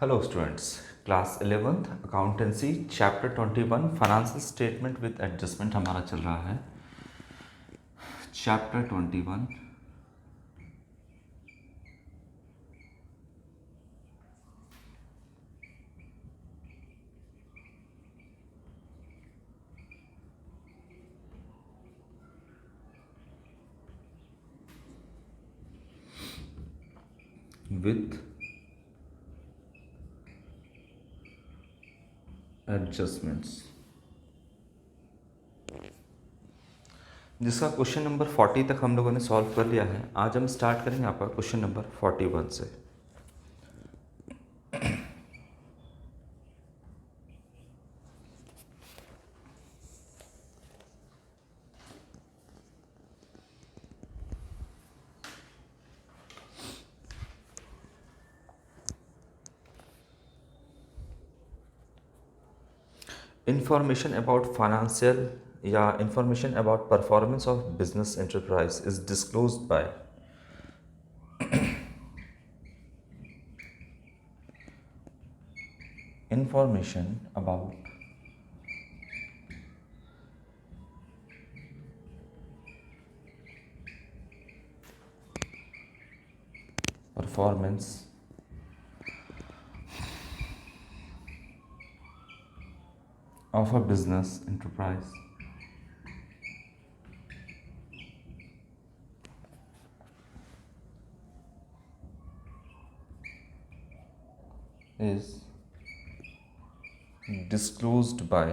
Hello students, class 11th accountancy chapter 21 financial statement with adjustment हमारा चल रहा है। चैप्टर 21 विथ एडजस्टमेंट्स, जिसका क्वेश्चन नंबर 40 तक हम लोगों ने सॉल्व कर लिया है। आज हम स्टार्ट करेंगे आपका क्वेश्चन नंबर 41 से। इंफॉर्मेशन अबाउट फाइनेंशियल या information about performance of business enterprise is disclosed by information about performance of a business enterprise is disclosed by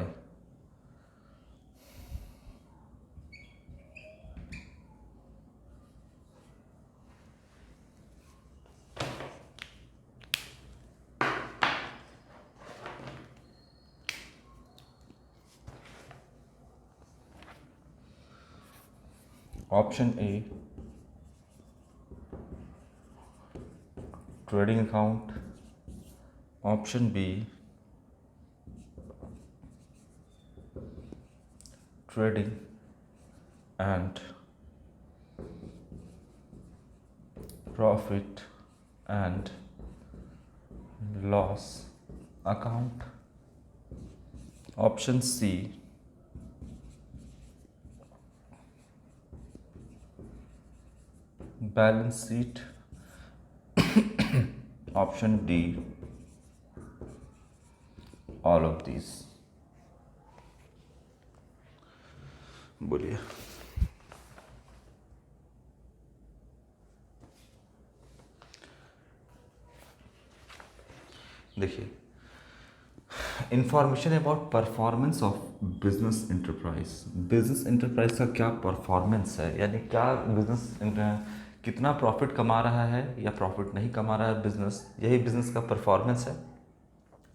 option A trading account, option B trading and profit and loss account, option C balance sheet, option D all of these। बोलिए। देखिए, information about performance of business enterprise. Business enterprise का क्या performance है, यानी क्या business कितना profit कमा रहा है या प्रॉफिट नहीं कमा रहा है बिजनेस, यही बिजनेस का परफॉर्मेंस है।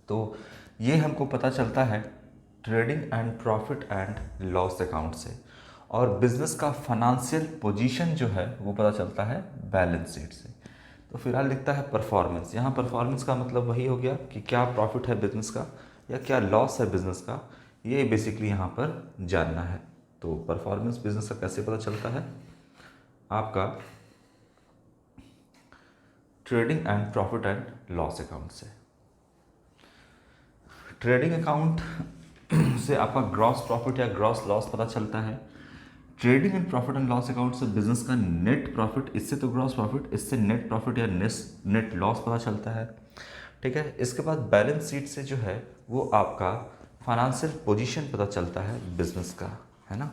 तो ये हमको पता चलता है trading and profit and loss account से, और बिजनेस का फाइनेंशियल पोजीशन जो है वो पता चलता है बैलेंस शीट से। तो फिलहाल लिखता है परफॉर्मेंस। यहाँ परफॉर्मेंस का मतलब वही हो गया कि क्या प्रॉफिट है बिजनेस का या क्या लॉस है बिजनेस का, ये बेसिकली यहाँ पर जानना है। तो परफॉर्मेंस बिजनेस का कैसे पता चलता है, आपका trading and profit and loss account से। ट्रेडिंग अकाउंट से आपका ग्रॉस प्रॉफिट या ग्रॉस लॉस पता चलता है। Trading and profit and loss account से बिजनेस का नेट प्रॉफिट, इससे तो ग्रॉस प्रॉफिट, इससे नेट प्रॉफिट या नेट लॉस पता चलता है। ठीक है। इसके बाद बैलेंस शीट से जो है वो आपका फाइनेंशियल पोजीशन पता चलता है बिजनेस का, है ना।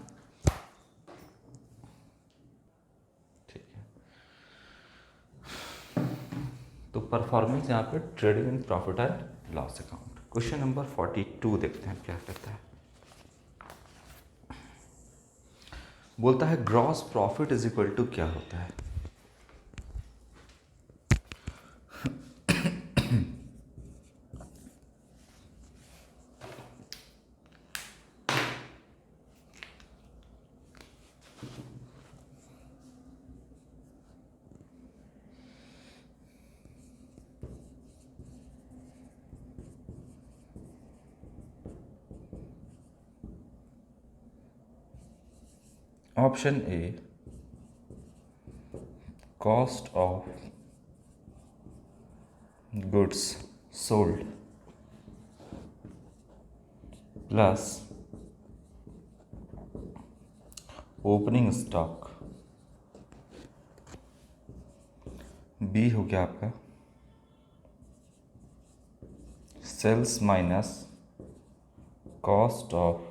ठीक है। तो परफॉर्मेंस यहाँ पे trading and profit and loss account. Question number 42 देखते हैं क्या कहता है। बोलता है gross profit is equal to क्या होता है। Option A cost of goods sold plus opening stock, B हो गया आपका sales minus cost of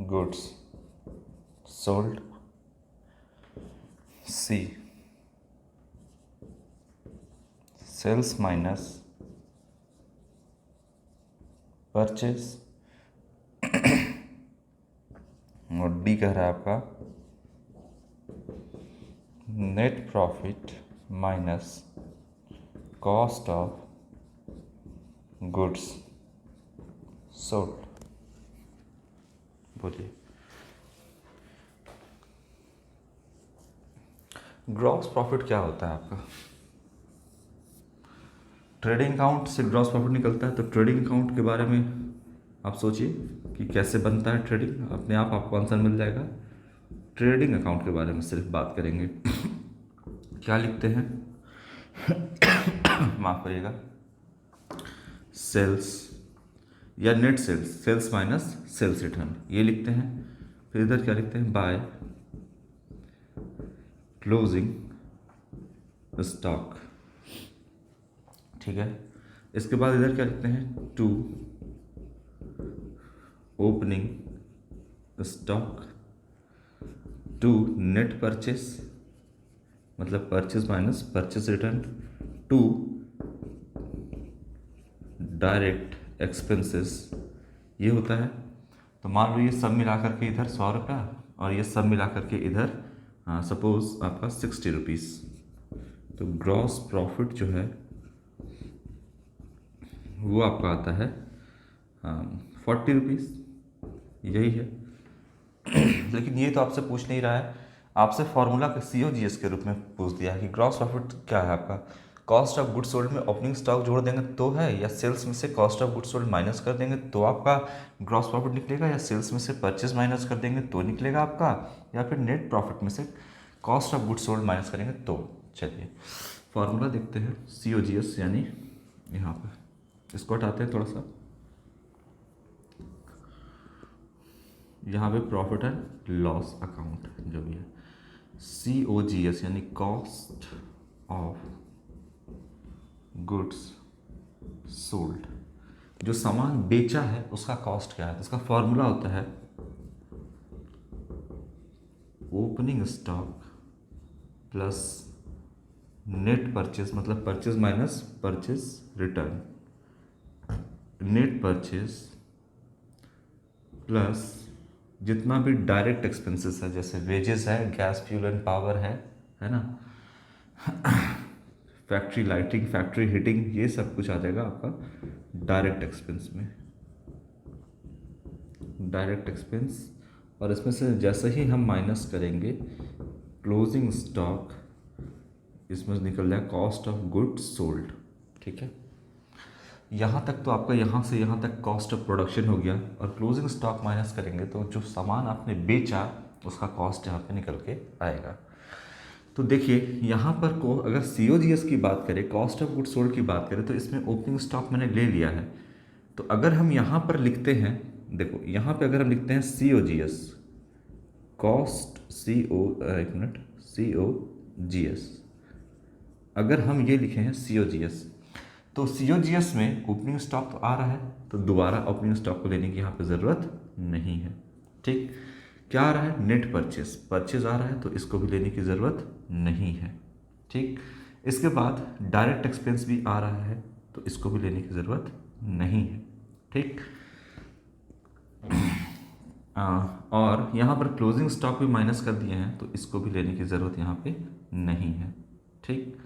goods sold, C sales minus purchase, और डी कह रहा है आपका net profit minus cost of goods sold. बोलिए, ग्रॉस प्रॉफिट क्या होता है आपका? ट्रेडिंग अकाउंट से ग्रॉस प्रॉफिट निकलता है, तो ट्रेडिंग अकाउंट के बारे में आप सोचिए कि कैसे बनता है ट्रेडिंग, अपने आप आपको आंसर मिल जाएगा। ट्रेडिंग अकाउंट के बारे में सिर्फ बात करेंगे। क्या लिखते हैं? माफ करिएगा, सेल्स या net sales, sales minus sales return, ये लिखते हैं। फिर इधर क्या लिखते हैं? बाय क्लोजिंग स्टॉक, ठीक है। इसके बाद इधर क्या लिखते हैं? To opening stock, to net purchase मतलब purchase minus purchase return, to direct expenses, ये होता है। तो मान लो ये सब मिला करके इधर 100 रुपया और ये सब मिला करके इधर सपोज आपका 60 रुपीज़, तो ग्रॉस प्रॉफिट जो है वो आपका आता है 40 रुपीज़, यही है। लेकिन ये तो आपसे पूछ नहीं रहा है, आपसे फॉर्मूला के COGS के रूप में पूछ दिया है कि ग्रॉस प्रॉफिट क्या है आपका। कॉस्ट ऑफ गुड्स सोल्ड में ओपनिंग स्टॉक जोड़ देंगे तो है, या सेल्स में से cost of goods sold minus कर देंगे तो आपका ग्रॉस प्रॉफिट निकलेगा, या सेल्स में से परचेज माइनस कर देंगे तो निकलेगा आपका, या फिर नेट प्रॉफिट में से cost of goods sold minus करेंगे तो। चलिए फॉर्मूला देखते हैं COGS, यानी यहाँ पर इसको हटाते हैं थोड़ा सा, यहाँ पे प्रॉफिट एंड लॉस अकाउंट जो भी है, COGS यानी कॉस्ट ऑफ गुड्स सोल्ड, जो सामान बेचा है उसका कॉस्ट क्या है, तो इसका फॉर्मूला होता है opening stock plus net purchase मतलब purchase minus purchase return, net purchase plus जितना भी डायरेक्ट एक्सपेंसेस है, जैसे वेजेस है, गैस फ्यूल एंड पावर है ना, फैक्ट्री लाइटिंग, फैक्ट्री हीटिंग, ये सब कुछ आ जाएगा आपका डायरेक्ट एक्सपेंस में, डायरेक्ट एक्सपेंस। और इसमें से जैसे ही हम माइनस करेंगे क्लोजिंग स्टॉक, इसमें से निकल जाएगा कॉस्ट ऑफ गुड्स सोल्ड, ठीक है। यहाँ तक तो आपका यहाँ से यहाँ तक कॉस्ट ऑफ प्रोडक्शन हो गया, और क्लोजिंग स्टॉक माइनस करेंगे तो जो सामान आपने बेचा उसका कॉस्ट यहाँ पे निकल के आएगा। तो देखिए यहाँ पर को अगर COGS की बात करें, कॉस्ट ऑफ गुड्स सोल्ड की बात करें, तो इसमें ओपनिंग स्टॉक मैंने ले लिया है। तो अगर हम यहाँ पर लिखते हैं, देखो यहाँ पे अगर हम लिखते हैं COGS कॉस्ट एक मिनट COGS, अगर हम ये लिखे हैं COGS, तो COGS में ओपनिंग स्टॉक तो आ रहा है, तो दोबारा ओपनिंग स्टॉक को लेने की यहाँ पे ज़रूरत नहीं है, ठीक। क्या आ रहा है? नेट परचेस, परचेज आ रहा है, तो इसको भी लेने की ज़रूरत नहीं है, ठीक। इसके बाद डायरेक्ट एक्सपेंस भी आ रहा है, तो इसको भी लेने की ज़रूरत नहीं है, ठीक। और यहाँ पर क्लोजिंग स्टॉक भी माइनस कर दिए हैं, तो इसको भी लेने की ज़रूरत यहाँ पे नहीं है, ठीक।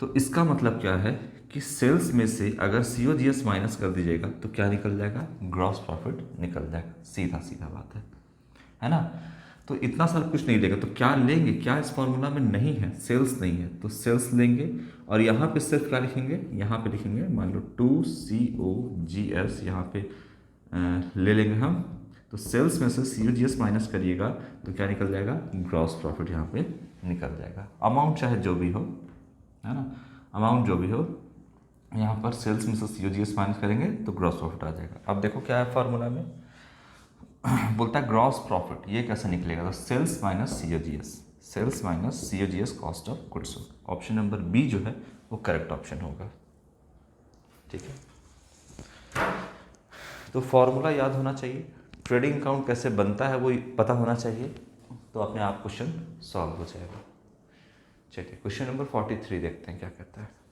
तो इसका मतलब क्या है कि सेल्स में से अगर COGS माइनस कर दीजिएगा तो क्या निकल जाएगा? ग्रॉस प्रॉफिट निकल जाएगा, सीधा सीधा बात है ना। तो इतना सारा कुछ नहीं लेगा, तो क्या लेंगे? क्या इस फॉर्मूला में नहीं है? सेल्स नहीं है, तो सेल्स लेंगे, और यहाँ पे सिर्फ क्या लिखेंगे? यहाँ पे लिखेंगे मान लो 2COGS, यहाँ पे ले लेंगे हम, तो सेल्स में से COGS माइनस करिएगा तो क्या निकल जाएगा? ग्रॉस प्रॉफिट यहाँ पे निकल जाएगा। अमाउंट चाहे जो भी हो, है ना, अमाउंट जो भी हो यहाँ पर सेल्स में से COGS माइनस करेंगे तो ग्रॉस प्रॉफिट आ जाएगा। अब देखो क्या है फार्मूला में, बोलता है ग्रॉस प्रॉफिट, ये कैसे निकलेगा, तो sales minus COGS, sales minus COGS cost of goods sold. Option number B जो है वो करेक्ट ऑप्शन होगा। ठीक है, तो फॉर्मूला याद होना चाहिए, ट्रेडिंग अकाउंट कैसे बनता है वो पता होना चाहिए, तो अपने आप क्वेश्चन सॉल्व हो जाएगा। चलिए क्वेश्चन नंबर 43 देखते हैं क्या कहता है।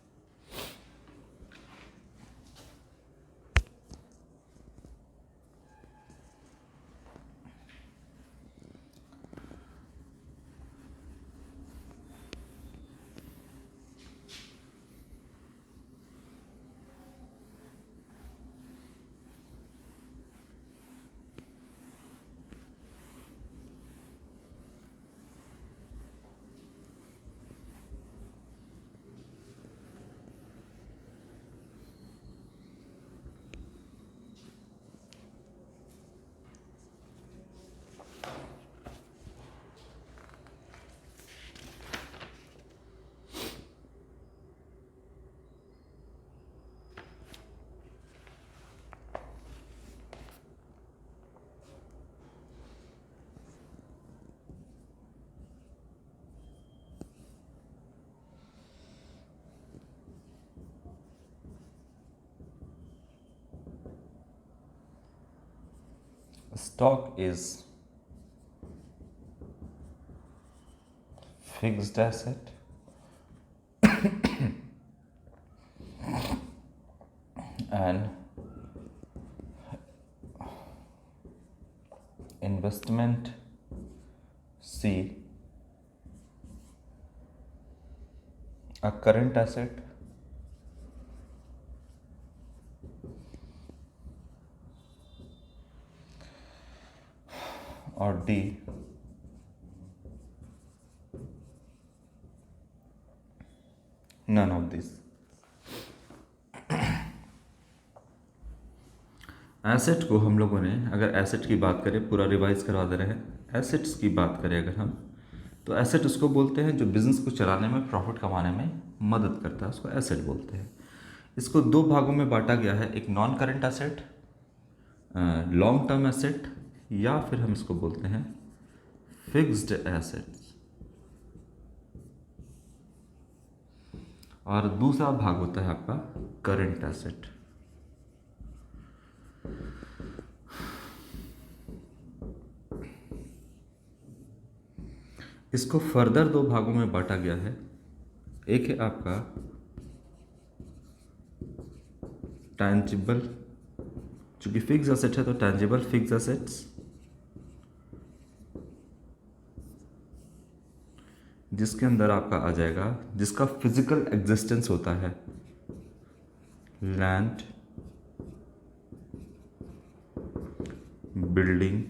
Stock is fixed asset and investment C, a current asset or D, none of these। Asset को हम लोगों ने, अगर एसेट की बात करें, पूरा रिवाइज करवा दे रहे हैं, एसेट्स की बात करें अगर हम, तो एसेट उसको बोलते हैं जो बिजनेस को चलाने में, प्रॉफिट कमाने में मदद करता है, उसको एसेट बोलते हैं। इसको दो भागों में बांटा गया है, एक non current asset, long term asset, या फिर हम इसको बोलते हैं फिक्स्ड एसेट्स, और दूसरा भाग होता है आपका करंट एसेट। इसको फर्दर दो भागों में बांटा गया है, एक है आपका टैंजिबल, चूंकि फिक्स एसेट है तो टैंजिबल फिक्स एसेट्स, जिसके अंदर आपका आ जाएगा, जिसका फिजिकल एग्जिस्टेंस होता है, land, building,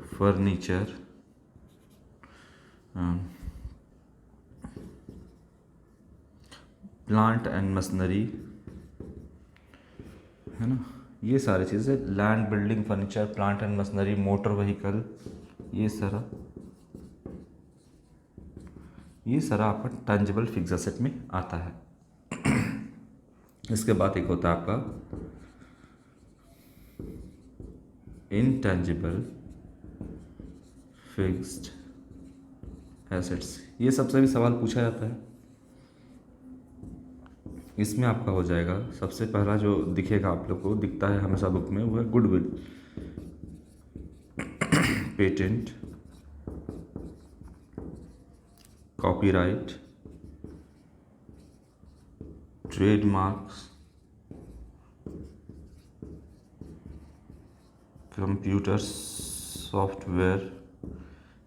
furniture, plant and machinery, है ना, ये सारी चीज़ें, land, building, furniture, plant and machinery, motor vehicle, ये सारा आपका टैंजिबल फिक्स एसेट में आता है। इसके बाद एक होता है आपका इनटैंजिबल फिक्स्ड एसेट्स। ये सबसे भी सवाल पूछा जाता है, इसमें आपका हो जाएगा, सबसे पहला जो दिखेगा आप लोग को, दिखता है हमेशा बुक में, वो है goodwill, patent, copyright, trademarks, computer software,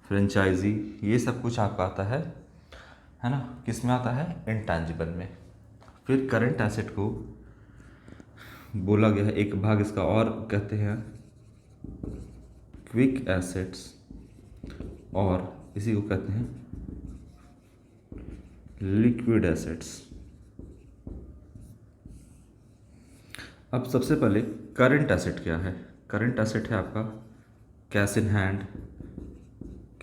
franchisee, ये सब कुछ आपका आता है ना, किस में आता है, इनटैंजिबल में। फिर करंट एसेट को बोला गया है, एक भाग इसका और कहते हैं क्विक एसेट्स, और इसी को कहते हैं लिक्विड एसेट्स। अब सबसे पहले करंट एसेट क्या है, करंट एसेट है आपका cash in hand,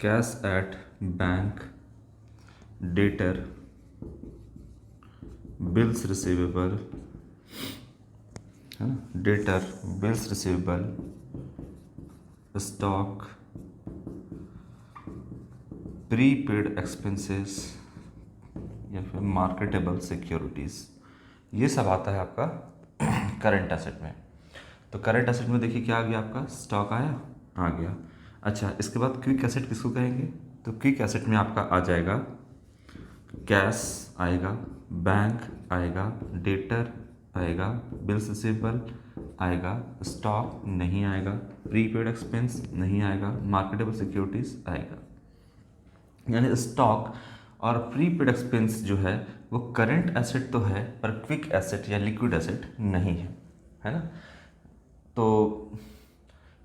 cash at bank, debtor, bills receivable, है ना, debtor, bills receivable, stock, prepaid expenses या फिर मार्केटेबल सिक्योरिटीज़, ये सब आता है आपका करंट एसेट में। तो करंट एसेट में देखिए क्या आ गया आपका, स्टॉक आया, आ गया। अच्छा, इसके बाद क्विक एसेट किसको कहेंगे, तो क्विक एसेट में आपका आ जाएगा कैश आएगा, बैंक आएगा, डेटर आएगा, बिल्स रिसीवेबल आएगा, स्टॉक नहीं आएगा, प्रीपेड एक्सपेंस नहीं आएगा, मार्केटेबल सिक्योरिटीज़ आएगा। यानी स्टॉक और प्रीपेड एक्सपेंस जो है वो करंट एसेट तो है पर क्विक एसेट या लिक्विड एसेट नहीं है ना। तो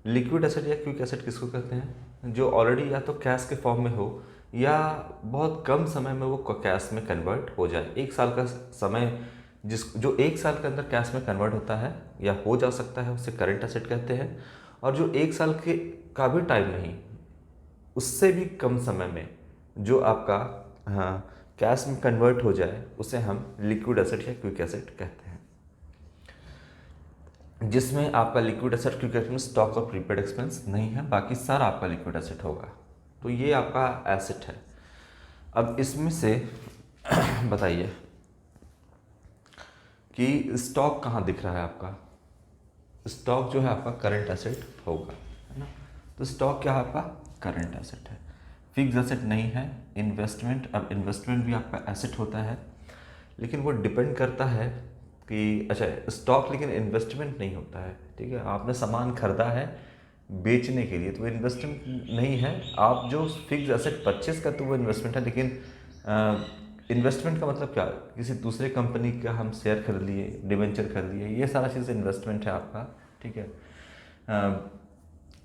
लिक्विड एसेट या क्विक एसेट किसको कहते हैं, जो ऑलरेडी या तो कैश के फॉर्म में हो या बहुत कम समय में वो कैश में कन्वर्ट हो जाए। एक साल का समय जो एक साल के अंदर कैश में कन्वर्ट होता है या हो जा सकता है उसे करंट एसेट कहते हैं। और जो एक साल के का भी टाइम नहीं, उससे भी कम समय में जो आपका कैश में कन्वर्ट हो जाए उसे हम लिक्विड एसेट या क्विक एसेट कहते हैं। जिसमें आपका लिक्विड एसेट क्विक एसेट में स्टॉक और प्रीपेड एक्सपेंस नहीं है, बाकी सारा आपका लिक्विड एसेट होगा। तो ये आपका एसेट है। अब इसमें से बताइए कि स्टॉक कहाँ दिख रहा है आपका, स्टॉक जो है आपका करंट एसेट होगा, है ना। तो स्टॉक क्या है आपका, करंट एसेट है, फिक्स एसेट नहीं है। इन्वेस्टमेंट, अब इन्वेस्टमेंट भी आपका एसेट होता है, लेकिन वो डिपेंड करता है कि अच्छा स्टॉक लेकिन इन्वेस्टमेंट नहीं होता है, ठीक है। आपने सामान खरीदा है बेचने के लिए तो वो इन्वेस्टमेंट नहीं है। आप जो फिक्स एसेट परचेस करते हो वो इन्वेस्टमेंट है, लेकिन इन्वेस्टमेंट का मतलब क्या, किसी दूसरे कंपनी का हम शेयर खरीद लिए, डिवेंचर खरीद लिए, ये सारा चीज़ इन्वेस्टमेंट है आपका, ठीक है।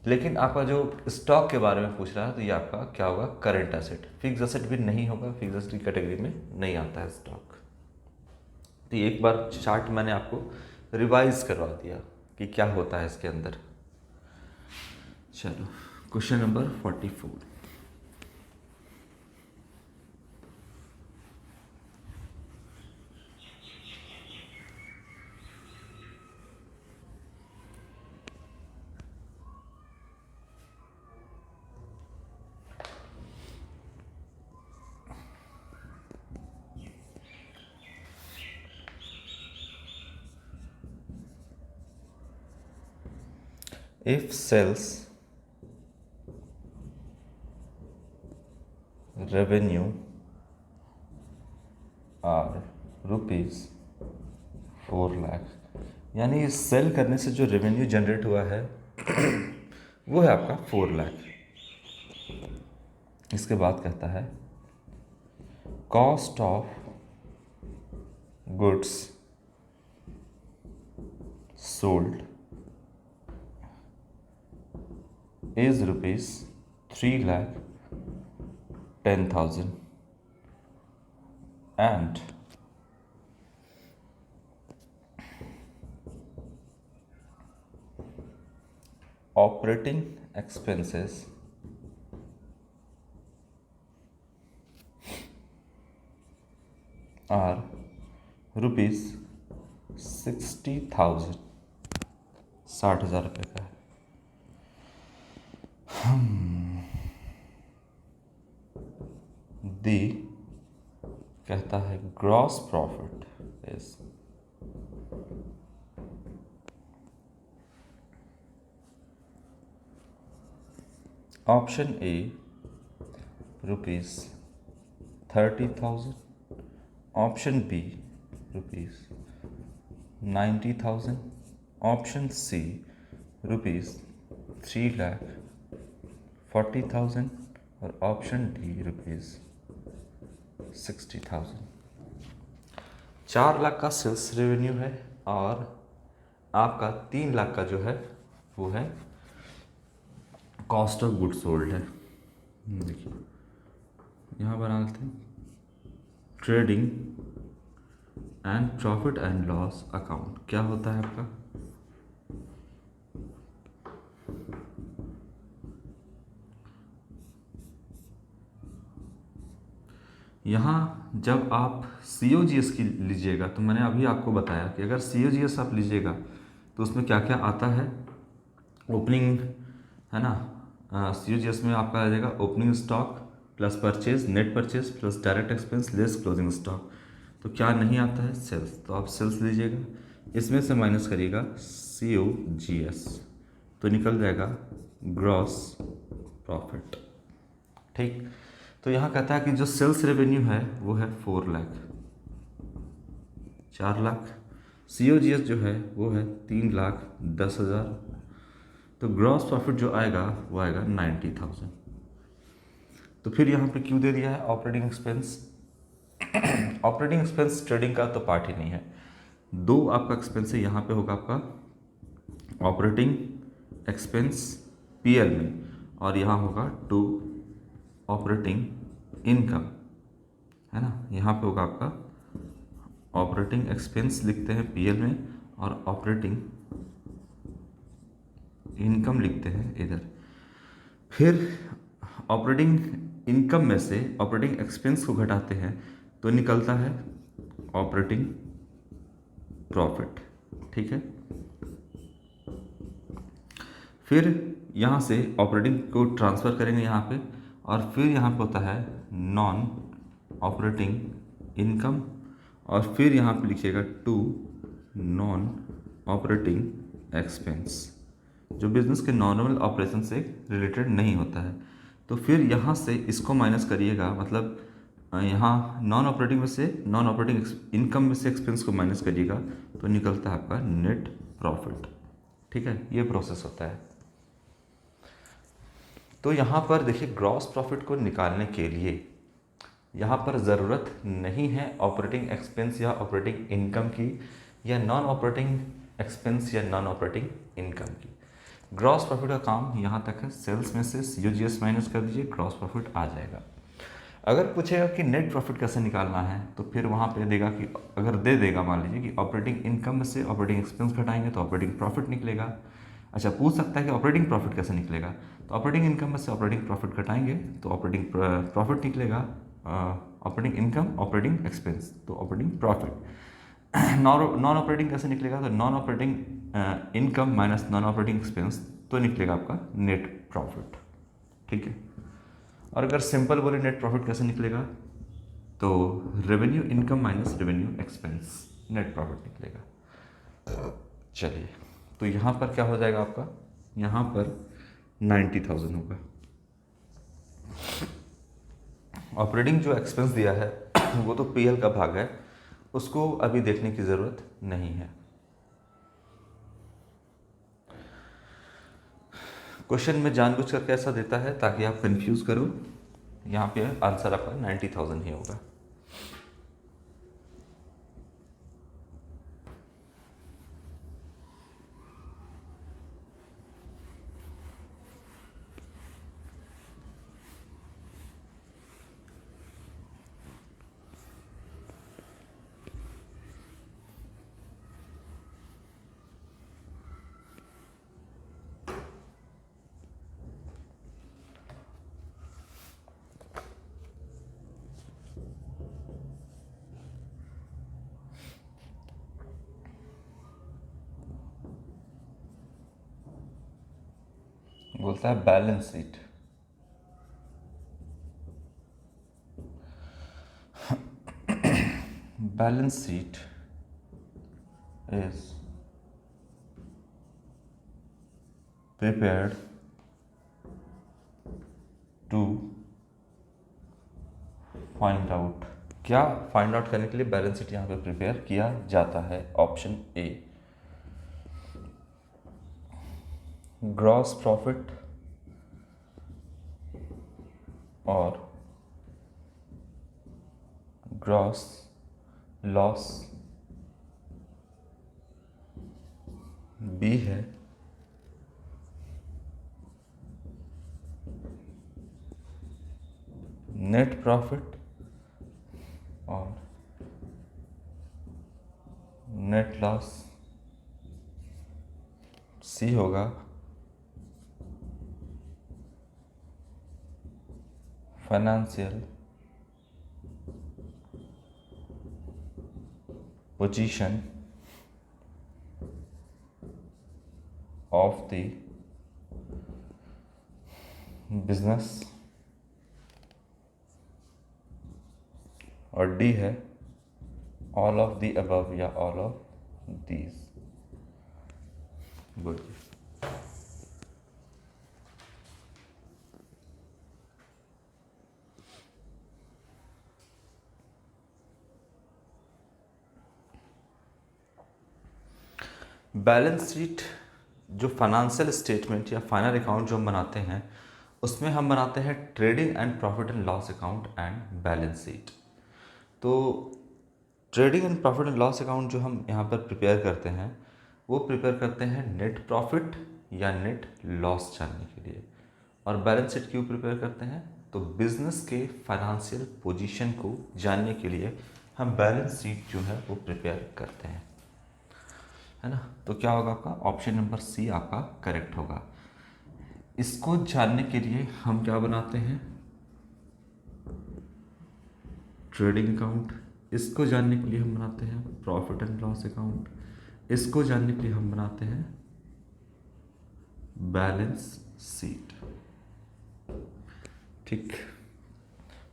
लेकिन आपका जो स्टॉक के बारे में पूछ रहा है तो ये आपका क्या होगा, करंट एसेट। फिक्स एसेट भी नहीं होगा, फिक्स एसेट की कैटेगरी में नहीं आता है स्टॉक। तो एक बार चार्ट मैंने आपको रिवाइज करवा दिया कि क्या होता है इसके अंदर। चलो question number 44। If sales revenue are rupees 4 lakh, यानी सेल करने से जो रेवेन्यू जनरेट हुआ है वो है आपका 4 लाख। इसके बाद कहता है cost of goods sold is rupees 3,10,000 and operating expenses are rupees 60,000, 60,000 रुपये का है। दी कहता है gross profit is option A rupees 30,000, option B rupees 90,000, option C rupees 3,40,000 और ऑप्शन डी रुपीज़ 60,000। 4 लाख का सेल्स रेवेन्यू है और आपका 3 लाख का जो है वो है कॉस्ट ऑफ गुड सोल्ड है। देखिए यहाँ बना लेते हैं trading and profit and loss account. क्या होता है आपका, यहाँ जब आप COGS की लीजिएगा तो मैंने अभी आपको बताया कि अगर COGS आप लीजिएगा तो उसमें क्या क्या आता है। ओपनिंग, है ना, COGS में आपका आ जाएगा opening stock plus purchase, net purchase plus direct expense less closing stock. तो क्या नहीं आता है? सेल्स। तो आप सेल्स लीजिएगा, इसमें से माइनस करिएगा COGS, तो निकल जाएगा ग्रॉस प्रॉफिट। ठीक। तो यहाँ कहता है कि जो सेल्स रेवेन्यू है वो है 4 लाख, 4 लाख। COGS जो है वो है 3,10,000। तो ग्रॉस प्रॉफिट जो आएगा वो आएगा 90,000। तो फिर यहाँ पे क्यों दे दिया है operating expense? Operating expense trading का तो पार्ट ही नहीं है। दो आपका एक्सपेंस है, यहाँ पे होगा आपका ऑपरेटिंग एक्सपेंस PL में, और यहाँ होगा टू ऑपरेटिंग इनकम, है ना। यहाँ पे होगा आपका ऑपरेटिंग एक्सपेंस लिखते हैं PL में, और ऑपरेटिंग इनकम लिखते हैं इधर। फिर ऑपरेटिंग इनकम में से ऑपरेटिंग एक्सपेंस को घटाते हैं तो निकलता है ऑपरेटिंग प्रॉफिट। ठीक है। फिर यहाँ से ऑपरेटिंग को ट्रांसफ़र करेंगे यहाँ पे, और फिर यहाँ पे होता है नॉन ऑपरेटिंग इनकम, और फिर यहाँ पे लिखिएगा टू नॉन ऑपरेटिंग एक्सपेंस, जो बिजनेस के नॉर्मल ऑपरेशन से रिलेटेड नहीं होता है। तो फिर यहाँ से इसको माइनस करिएगा, मतलब यहाँ नॉन ऑपरेटिंग में से नॉन ऑपरेटिंग इनकम में से एक्सपेंस को माइनस करिएगा तो निकलता है आपका नेट प्रॉफिट। ठीक है, ये प्रोसेस होता है। तो यहाँ पर देखिए, ग्रॉस प्रॉफिट को निकालने के लिए यहाँ पर ज़रूरत नहीं है ऑपरेटिंग एक्सपेंस या ऑपरेटिंग इनकम की, या नॉन ऑपरेटिंग एक्सपेंस या नॉन ऑपरेटिंग इनकम की। ग्रॉस प्रॉफिट का काम यहाँ तक है, सेल्स में से COGS माइनस कर दीजिए, ग्रॉस प्रॉफिट आ जाएगा। अगर पूछेगा कि नेट प्रॉफिट कैसे निकालना है, तो फिर वहाँ पे देगा कि अगर दे देगा, मान लीजिए कि ऑपरेटिंग इनकम में से ऑपरेटिंग एक्सपेंस घटाएंगे तो ऑपरेटिंग प्रॉफिट निकलेगा। अच्छा, पूछ सकता है कि ऑपरेटिंग प्रॉफिट कैसे निकलेगा, तो ऑपरेटिंग इनकम में से ऑपरेटिंग प्रॉफिट घटाएंगे तो ऑपरेटिंग प्रॉफिट निकलेगा। ऑपरेटिंग इनकम, ऑपरेटिंग एक्सपेंस, तो ऑपरेटिंग प्रॉफिट। नॉन ऑपरेटिंग कैसे निकलेगा, तो non operating income minus non operating expense, तो निकलेगा आपका नेट प्रॉफिट। ठीक है। और अगर सिंपल बोले नेट प्रॉफिट कैसे निकलेगा, तो revenue income minus revenue expense, net profit निकलेगा। चलिए, तो यहाँ पर क्या हो जाएगा आपका, यहाँ पर 90,000 होगा। ऑपरेटिंग जो एक्सपेंस दिया है वो तो PL का भाग है, उसको अभी देखने की ज़रूरत नहीं है। क्वेश्चन में जानबूझ कर कैसा देता है ताकि आप कंफ्यूज करो। यहाँ पे आंसर आपका 90,000 ही होगा। बोलता है balance sheet. Balance sheet is prepared to find out। क्या फाइंड आउट करने के लिए बैलेंस शीट यहाँ पे प्रिपेयर किया जाता है? ऑप्शन A, ग्रॉस प्रॉफिट और ग्रॉस लॉस। B है नेट प्रॉफिट और नेट लॉस। C होगा financial position of the business, और डी है ऑल ऑफ द अबव या all of these. Good. Balance sheet जो फाइनेंशियल स्टेटमेंट या फाइनल अकाउंट जो हम बनाते हैं, उसमें हम बनाते हैं trading and profit and loss account and balance sheet. तो trading and profit and loss account जो हम यहाँ पर प्रिपेयर करते हैं, वो प्रिपेयर करते हैं नेट प्रॉफिट या नेट लॉस जानने के लिए। और बैलेंस शीट क्यों प्रिपेयर करते हैं? तो बिजनेस के फाइनेंशियल पोजीशन को जानने के लिए हम बैलेंस शीट जो है वो प्रिपेयर करते हैं, है ना। तो क्या होगा आपका? ऑप्शन नंबर सी आपका करेक्ट होगा। इसको जानने के लिए हम क्या बनाते हैं? Trading account. इसको जानने के लिए हम बनाते हैं प्रॉफिट एंड लॉस अकाउंट। इसको जानने के लिए हम बनाते हैं बैलेंस शीट। ठीक,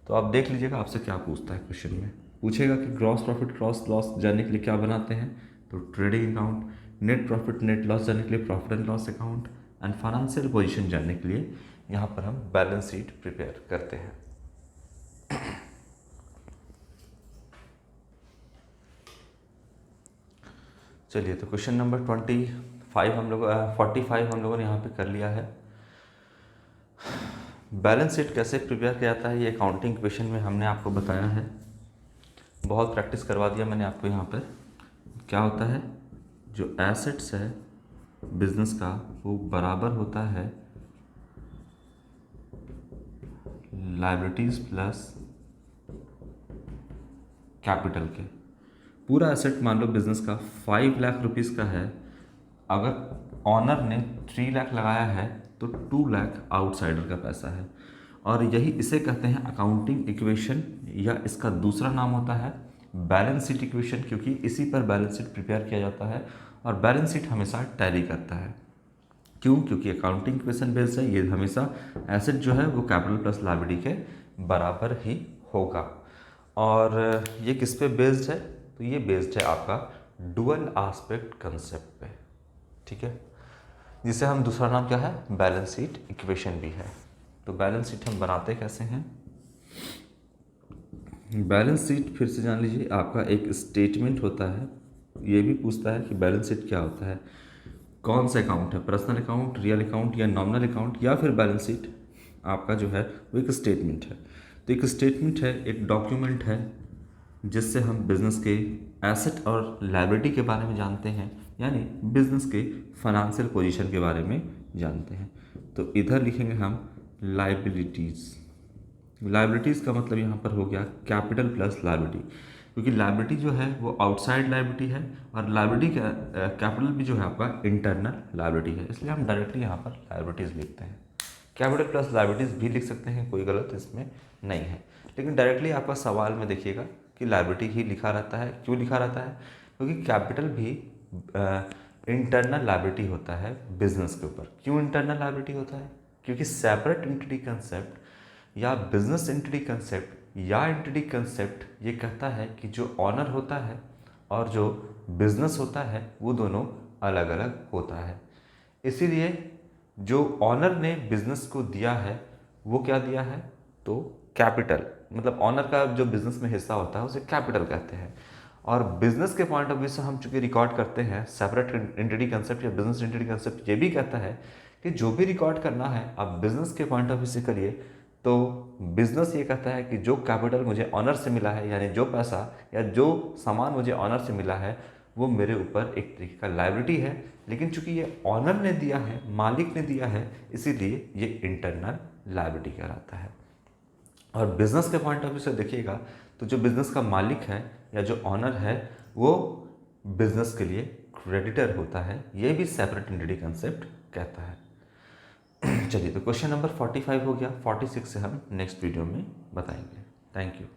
तो आप देख लीजिएगा आपसे क्या पूछता है क्वेश्चन में। पूछेगा कि ग्रॉस प्रॉफिट ग्रॉस लॉस जानने के लिए क्या बनाते हैं? तो trading account. Net profit net loss जानने के लिए profit and loss account. And financial position जानने के लिए यहाँ पर हम बैलेंस शीट प्रिपेयर करते हैं। चलिए, तो क्वेश्चन नंबर 45 हम लोगों ने यहाँ पे कर लिया है। बैलेंस शीट कैसे प्रिपेयर किया जाता है ये अकाउंटिंग क्वेश्चन में हमने आपको बताया है, बहुत प्रैक्टिस करवा दिया मैंने आपको। यहाँ पर क्या होता है? जो एसेट्स है बिजनेस का वो बराबर होता है लायबिलिटीज प्लस कैपिटल के। पूरा एसेट मान लो बिजनेस का 5 लाख रुपीज़ का है, अगर ऑनर ने 3 लाख लगाया है तो 2 लाख आउटसाइडर का पैसा है। और यही इसे कहते हैं अकाउंटिंग इक्वेशन, या इसका दूसरा नाम होता है बैलेंस शीट इक्वेशन, क्योंकि इसी पर बैलेंस शीट प्रिपेयर किया जाता है। और बैलेंस शीट हमेशा टैली करता है। क्यों? क्योंकि अकाउंटिंग इक्वेशन बेस्ड है, ये हमेशा एसेट जो है वो कैपिटल प्लस लायबिलिटी के बराबर ही होगा। और ये किस पे बेस्ड है? तो ये बेस्ड है आपका डुअल एस्पेक्ट कंसेप्ट पे, ठीक है, जिसे हम दूसरा नाम क्या है? बैलेंस शीट इक्वेशन भी है। तो बैलेंस शीट हम बनाते कैसे हैं? बैलेंस शीट फिर से जान लीजिए, आपका एक स्टेटमेंट होता है। ये भी पूछता है कि बैलेंस शीट क्या होता है, कौन सा अकाउंट है, पर्सनल अकाउंट, रियल अकाउंट या नॉमिनल अकाउंट, या फिर बैलेंस शीट आपका जो है वो एक स्टेटमेंट है। तो एक स्टेटमेंट है, एक डॉक्यूमेंट है, जिससे हम बिज़नेस के एसेट और लायबिलिटी के बारे में जानते हैं, यानी बिज़नेस के फाइनेंशियल पोजीशन के बारे में जानते हैं। तो इधर लिखेंगे हम लायबिलिटीज़। लायबिलिटीज़ का मतलब यहाँ पर हो गया कैपिटल प्लस लायबिलिटी, क्योंकि लायबिलिटी जो है वो आउटसाइड लायबिलिटी है और लायबिलिटी का कैपिटल भी जो है आपका इंटरनल लायबिलिटी है, इसलिए हम डायरेक्टली यहाँ पर लायबिलिटीज़ लिखते हैं। कैपिटल प्लस लायबिलिटीज़ भी लिख सकते हैं, कोई गलत इसमें नहीं है, लेकिन डायरेक्टली आपका सवाल में देखिएगा कि लायबिलिटी ही लिखा रहता है। क्यों लिखा रहता है? क्योंकि कैपिटल भी इंटरनल लायबिलिटी होता है बिजनेस के ऊपर। क्यों इंटरनल लायबिलिटी होता है? क्योंकि सेपरेट एंटिटी कंसेप्ट या बिजनेस एंटिटी कंसेप्ट या एंटिटी कंसेप्ट ये कहता है कि जो ऑनर होता है और जो बिजनेस होता है वो दोनों अलग अलग होता है। इसीलिए जो ऑनर ने बिजनेस को दिया है वो क्या दिया है? तो कैपिटल, मतलब ऑनर का जो बिजनेस में हिस्सा होता है उसे कैपिटल कहते हैं। और बिजनेस के पॉइंट ऑफ व्यू से हम चूंकि रिकॉर्ड करते हैं सेपरेट एंटिटी कंसेप्ट या बिजनेस एंटिटी कंसेप्ट, ये भी कहता है कि जो भी रिकॉर्ड करना है आप बिजनेस के पॉइंट ऑफ व्यू से करिए। तो बिजनेस ये कहता है कि जो कैपिटल मुझे ऑनर से मिला है, यानी जो पैसा या जो सामान मुझे ऑनर से मिला है, वो मेरे ऊपर एक तरीके का लायबिलिटी है, लेकिन चूंकि ये ऑनर ने दिया है, मालिक ने दिया है, इसीलिए ये इंटरनल लायबिलिटी कहलाता है। और बिजनेस के पॉइंट ऑफ व्यू से देखिएगा तो जो बिजनेस का मालिक है या जो ऑनर है वो बिजनेस के लिए क्रेडिटर होता है, ये भी सेपरेट एंटिटी कंसेप्ट कहता है। चलिए, तो क्वेश्चन नंबर 45 हो गया। 46 से हम नेक्स्ट वीडियो में बताएंगे। Thank you.